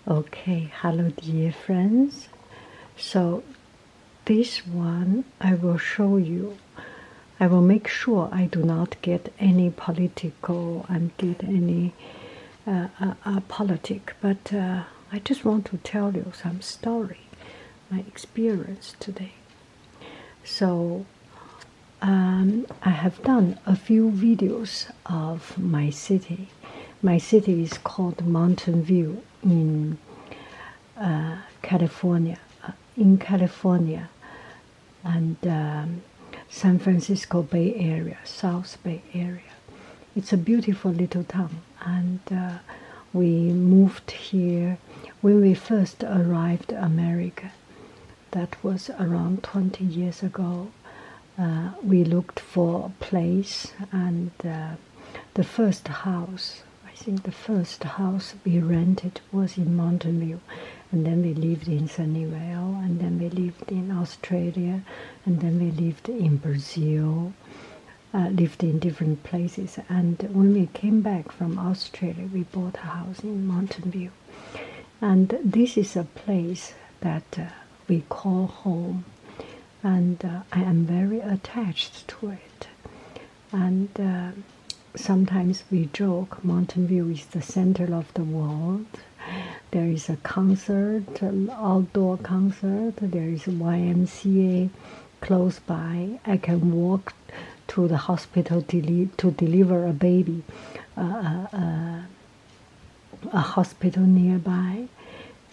Okay, hello dear friends. So this one I will show you. I will make sure I do not get any political and get any politic, but I just want to tell you some story, my experience today. So I have done a few videos of my city. My city is called Mountain View in California, and San Francisco Bay Area, South Bay Area. It's a beautiful little town, and we moved here when we first arrived America. That was around 20 years ago. We looked for a place, and the first house, I think the first house we rented was in Mountain View, and then we lived in Sunnyvale, and then we lived in Australia, and then we lived in Brazil, lived in different places. And when we came back from Australia, we bought a house in Mountain View. And this is a place that we call home, and I am very attached to it. And sometimes we joke Mountain View is the center of the world. There is a concert, an outdoor concert. There is a YMCA close by. I can walk to the hospital to deliver a baby. A hospital nearby,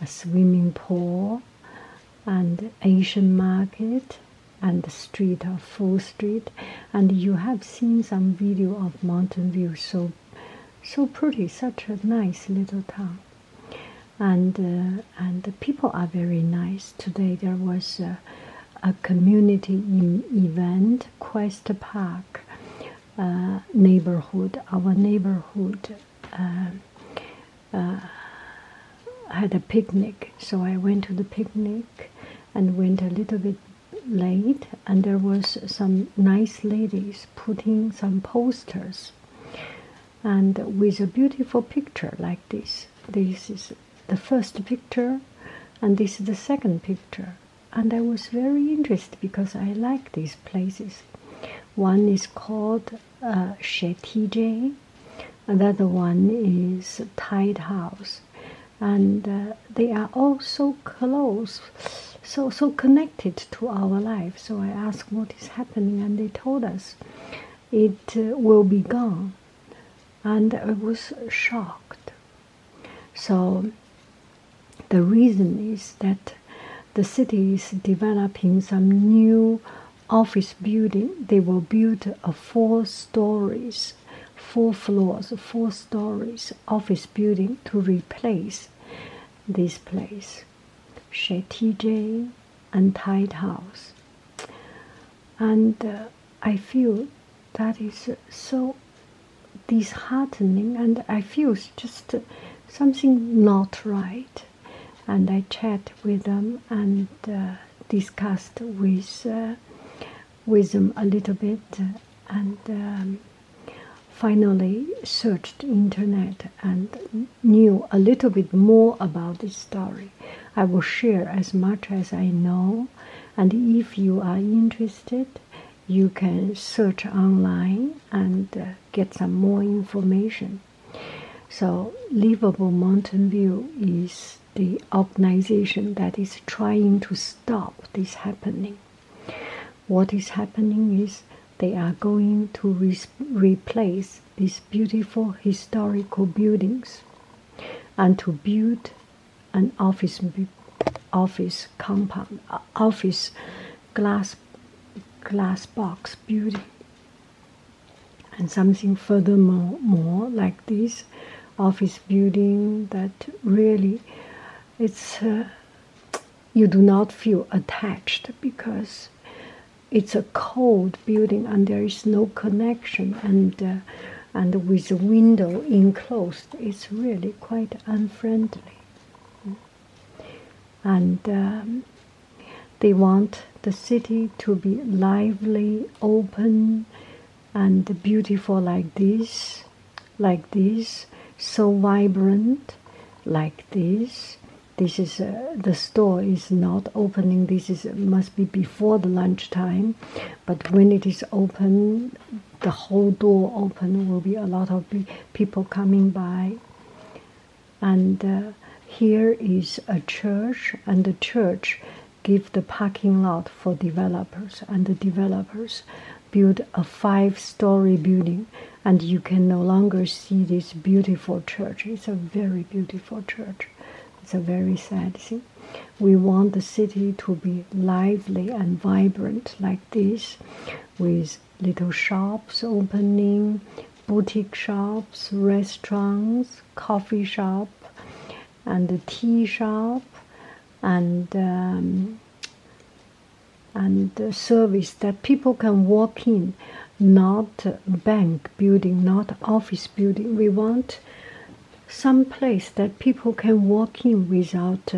a swimming pool, and Asian market, and the street of Full Street. And you have seen some video of Mountain View, so pretty, such a nice little town. And the people are very nice. Today there was a community event, Quest Park neighborhood. Our neighborhood had a picnic, so I went to the picnic and went a little bit late, and there was some nice ladies putting some posters, and with a beautiful picture like this. This is the first picture, and this is the second picture, and I was very interested because I like these places. One is called Shetije, another one is Tide House, and they are all so close, so connected to our life. So I asked what is happening, and they told us it will be gone, and I was shocked. So the reason is that the city is developing some new office building. They will build a 4 stories, 4 floors, 4 stories office building to replace this place, Shetije and Tide House. And I feel that is so disheartening, and I feel just something not right. And I chat with them and discussed with them a little bit, and finally searched internet and knew a little bit more about this story. I will share as much as I know, and if you are interested, you can search online and get some more information. So Livable Mountain View is the organization that is trying to stop this happening. What is happening is they are going to replace these beautiful historical buildings and to build an office compound, office glass box building, and something furthermore like this office building that really it's you do not feel attached because it's a cold building and there is no connection, and with the window enclosed, it's really quite unfriendly. And they want the city to be lively, open, and beautiful like this, so vibrant, like this. This is the store is not opening. This is must be before the lunchtime, but when it is open, the whole door open, will be a lot of people coming by. And here is a church, and the church give the parking lot for developers, and the developers build a 5-story building, and you can no longer see this beautiful church. It's a very beautiful church. It's a very sad thing. We want the city to be lively and vibrant like this, with little shops opening, boutique shops, restaurants, coffee shop, and a tea shop, and the service that people can walk in, not bank building, not office building. We want some place that people can walk in without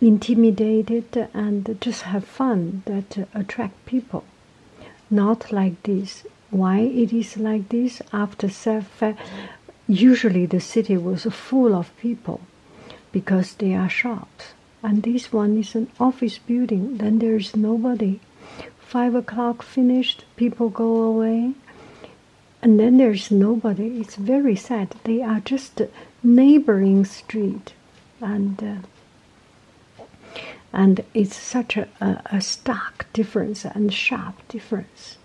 intimidated, and just have fun, that attract people. Not like this. Why it is like this? After usually the city was full of people because they are shops, and this one is an office building. Then there is nobody. 5 o'clock finished, people go away, and then there's nobody. It's very sad. They are just neighboring street, and it's such a stark difference and sharp difference.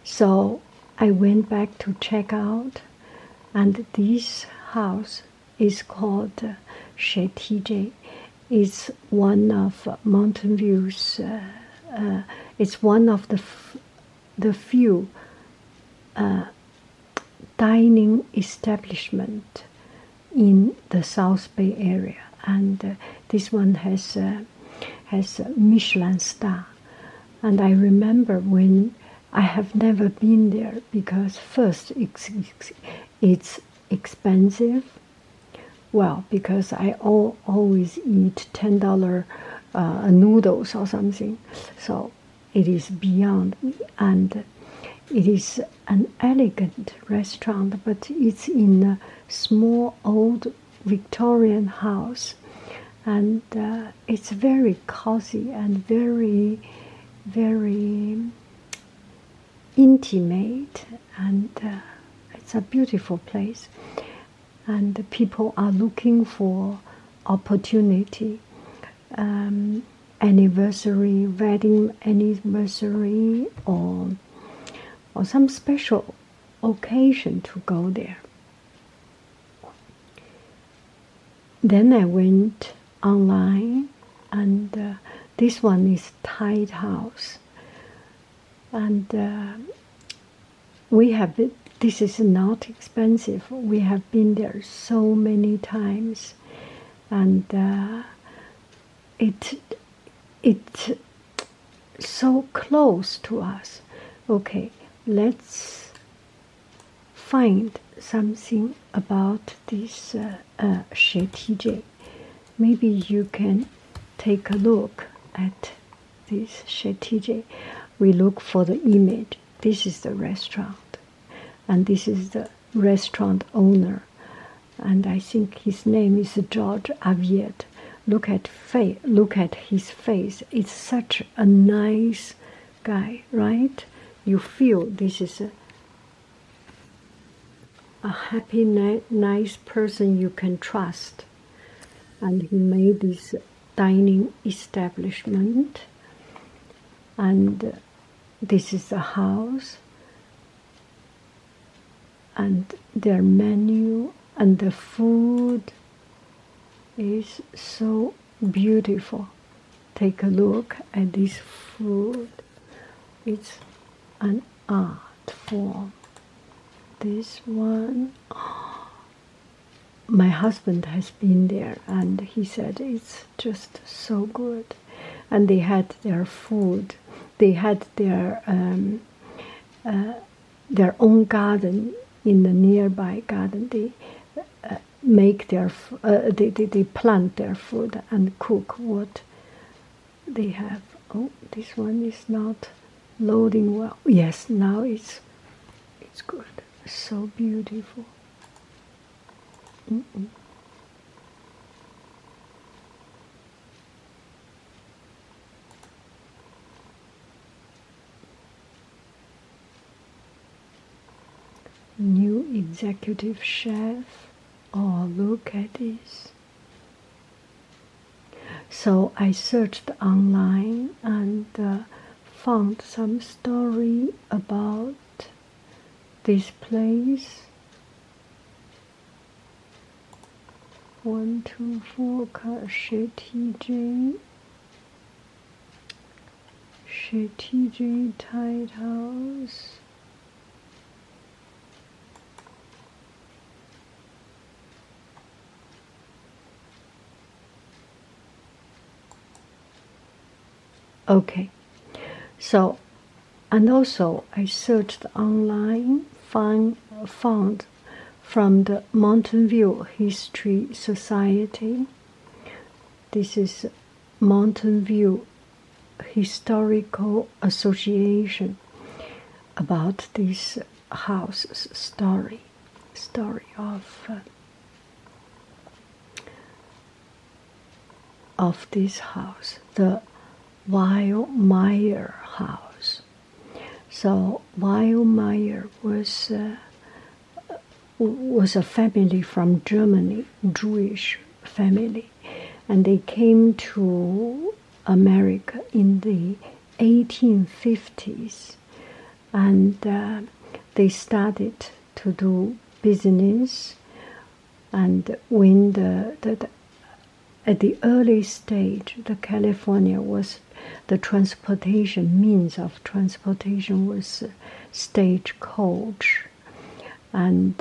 So I went back to check out, and this house is called Shetije. It's one of Mountain View's. It's one of the few dining establishment in the South Bay area, and this one has a Michelin star. And I remember when I have never been there, because first it's expensive. Well, because I always eat $10 noodles or something, so it is beyond me. And it is an elegant restaurant, but it's in a small old Victorian house, and it's very cozy and very, very intimate, and it's a beautiful place. And the people are looking for opportunity, anniversary, wedding anniversary, or some special occasion to go there. Then I went online, and this one is Tide House, and we have it. This is not expensive. We have been there so many times, and it's so close to us. Okay, let's find something about this Shetije. Maybe you can take a look at this Shetije. We look for the image. This is the restaurant, and this is the restaurant owner, and I think his name is George Aviet. Look at his face. It's such a nice guy, right? You feel this is a happy, nice person you can trust. And he made this dining establishment, and this is the house, and their menu, and the food is so beautiful. Take a look at this food. It's an art form. This one, my husband has been there, and he said it's just so good. And they had their food. They had their own garden in the nearby garden. They make their they plant their food and cook what they have. Oh, this one is not loading well. Yes, now it's good. So beautiful. New executive chef. Oh, look at this. So I searched online and found some story about this place. 1, 2, 4 car Shetiji Tide House. Okay, so, and also I searched online, found from the Mountain View History Society. This is Mountain View Historical Association, about this house story of this house, the Weilmeyer house. So Weilmeyer was a family from Germany, Jewish family, and they came to America in the 1850s, and they started to do business. And when at the early stage, the California was the transportation means of transportation was stagecoach, and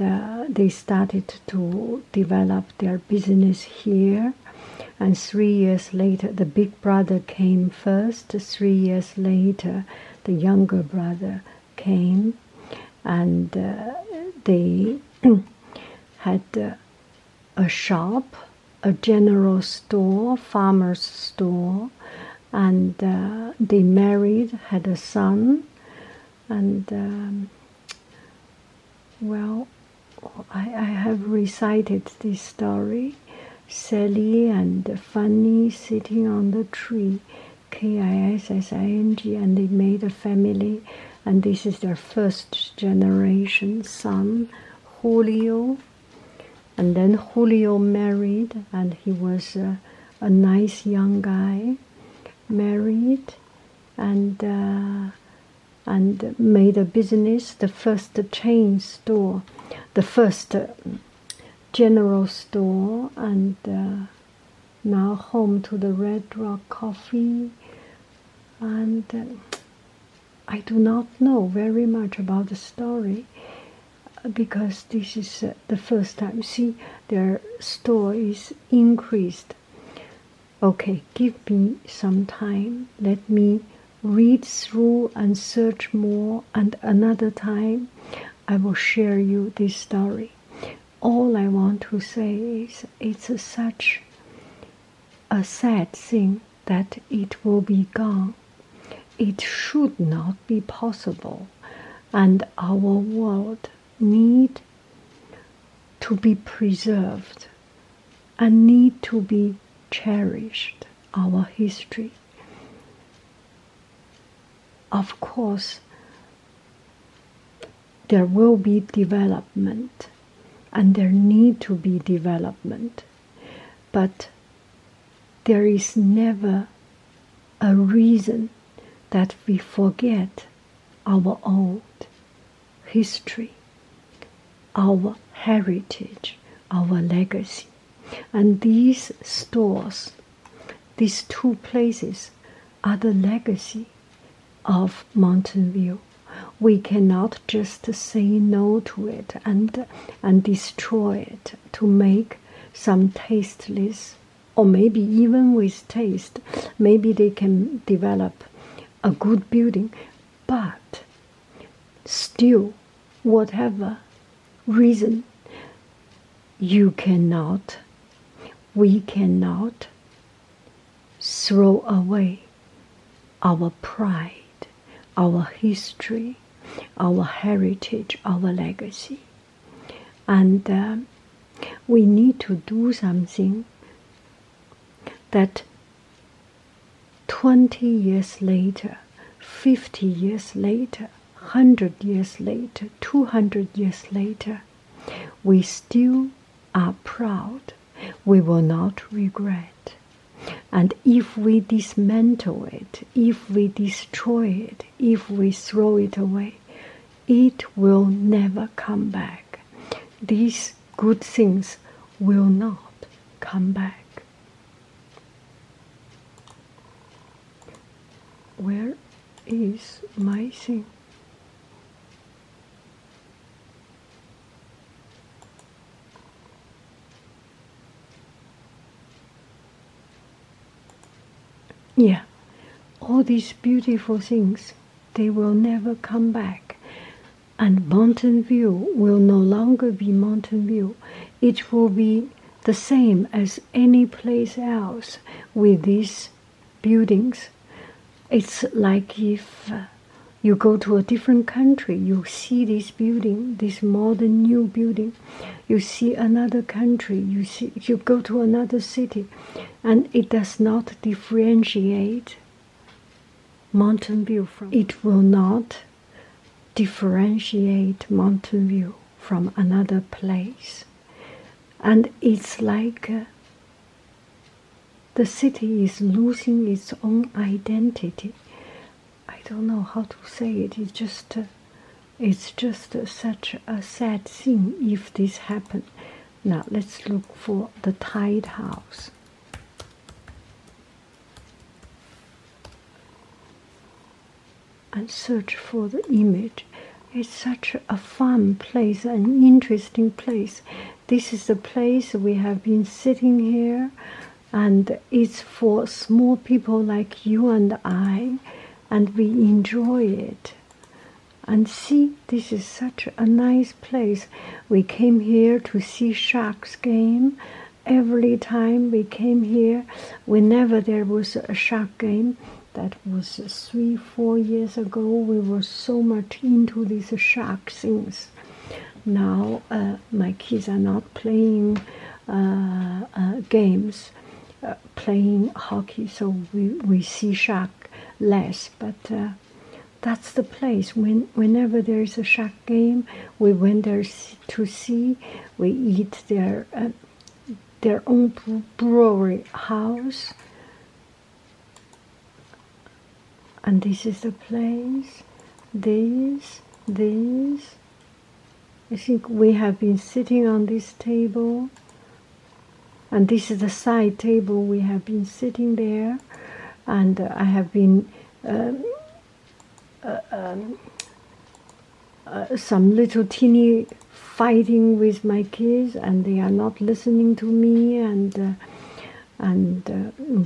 they started to develop their business here. And 3 years later, the big brother came first. 3 years later, the younger brother came, and they had a shop, a general store, farmer's store, and they married, had a son, and well, I have recited this story. Sally and Fanny sitting on the tree, Kissing, and they made a family, and this is their first generation son, Julio. And then Julio married, and he was a nice young guy, married, and made a business, the first chain store, the first general store, and now home to the Red Rock Coffee. And I do not know very much about the story, because this is the first time. See, their store is increased. Okay, give me some time. Let me read through and search more, and another time I will share you this story. All I want to say is it's such a sad thing that it will be gone. It should not be possible, and our world need to be preserved and need to be cherished, our history. Of course, there will be development, and there need to be development, but there is never a reason that we forget our old history, our heritage, our legacy. And these stores, these two places, are the legacy of Mountain View. We cannot just say no to it and destroy it to make some tasteless, or maybe even with taste, maybe they can develop a good building, but still, whatever reason, we cannot throw away our pride, our history, our heritage, our legacy. And we need to do something that 20 years later, 50 years later, 100 years later, 200 years later, we still are proud. We will not regret. And if we dismantle it, if we destroy it, if we throw it away, it will never come back. These good things will not come back. Where is my thing? Yeah, all these beautiful things, they will never come back. And Mountain View will no longer be Mountain View. It will be the same as any place else with these buildings. It's like if you go to a different country, you see this building, this modern new building. You see another country, you go to another city, and it does not differentiate Mountain View from. It will not differentiate Mountain View from another place. And it's like the city is losing its own identity. I don't know how to say it. It's just such a sad thing if this happens. Now let's look for the Tide House. And search for the image. It's such a fun place, an interesting place. This is the place we have been sitting here, and it's for small people like you and I, and we enjoy it. And see, this is such a nice place. We came here to see Sharks game. Every time we came here, whenever there was a Shark game, that was 3-4 years ago, we were so much into these Shark things. Now my kids are not playing games, playing hockey, so we see Shark less, but that's the place. Whenever there is a Shark game, we went there to see. We eat their own brewery house, and this is the place. This. I think we have been sitting on this table, and this is the side table. We have been sitting there, and I have been some little teeny fighting with my kids, and they are not listening to me, and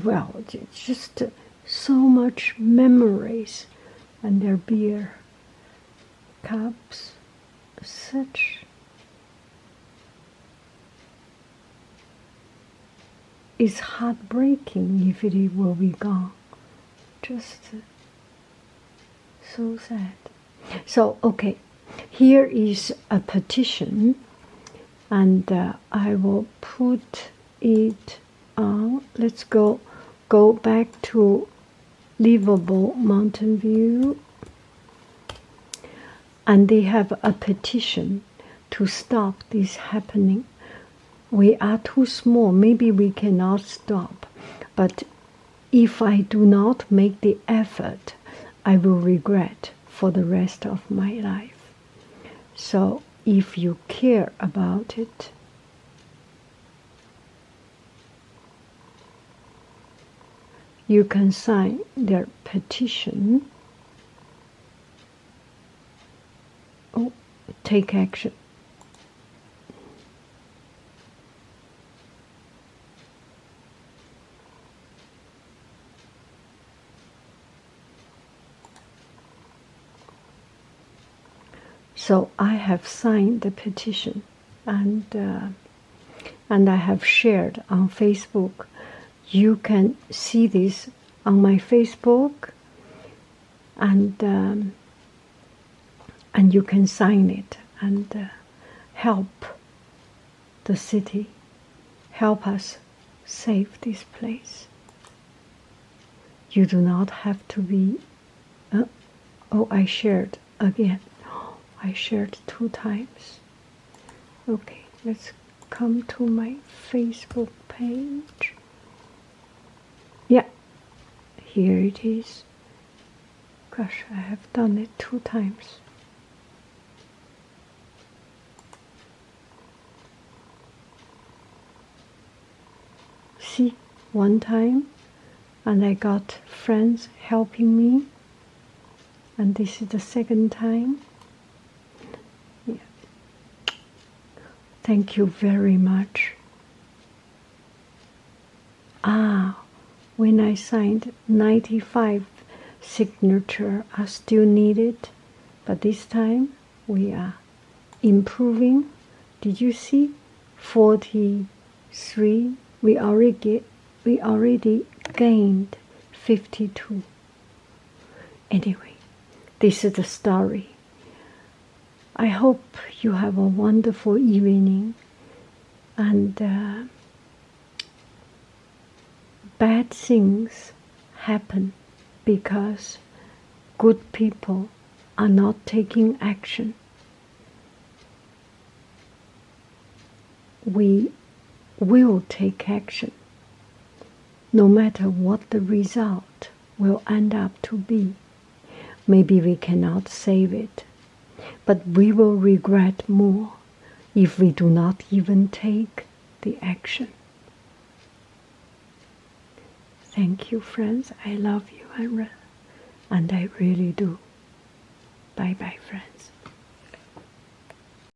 well, it's just so much memories, and their beer cups, such. It's heartbreaking if it will be gone. Just so sad. So, okay, here is a petition, and I will put it on. Let's go back to Livable Mountain View, and they have a petition to stop this happening. We are too small, maybe we cannot stop, but if I do not make the effort, I will regret for the rest of my life. So if you care about it, you can sign their petition. Oh, take action. So I have signed the petition, and I have shared on Facebook. You can see this on my Facebook, and you can sign it and help the city. Help us save this place. You do not have to be. Oh, I shared again. I shared 2 times. Okay, let's come to my Facebook page. Yeah, here it is. Gosh, I have done it 2 times. See, 1 time, and I got friends helping me, and this is the 2nd time. Yeah. Thank you very much. When I signed 95 signature are still needed, but this time we are improving. Did you see? 43. We already gained 52. Anyway, this is the story. I hope you have a wonderful evening, and bad things happen because good people are not taking action. We will take action, no matter what the result will end up to be. Maybe we cannot save it, but we will regret more if we do not even take the action. Thank you, friends. I love you, and I really do. Bye-bye, friends.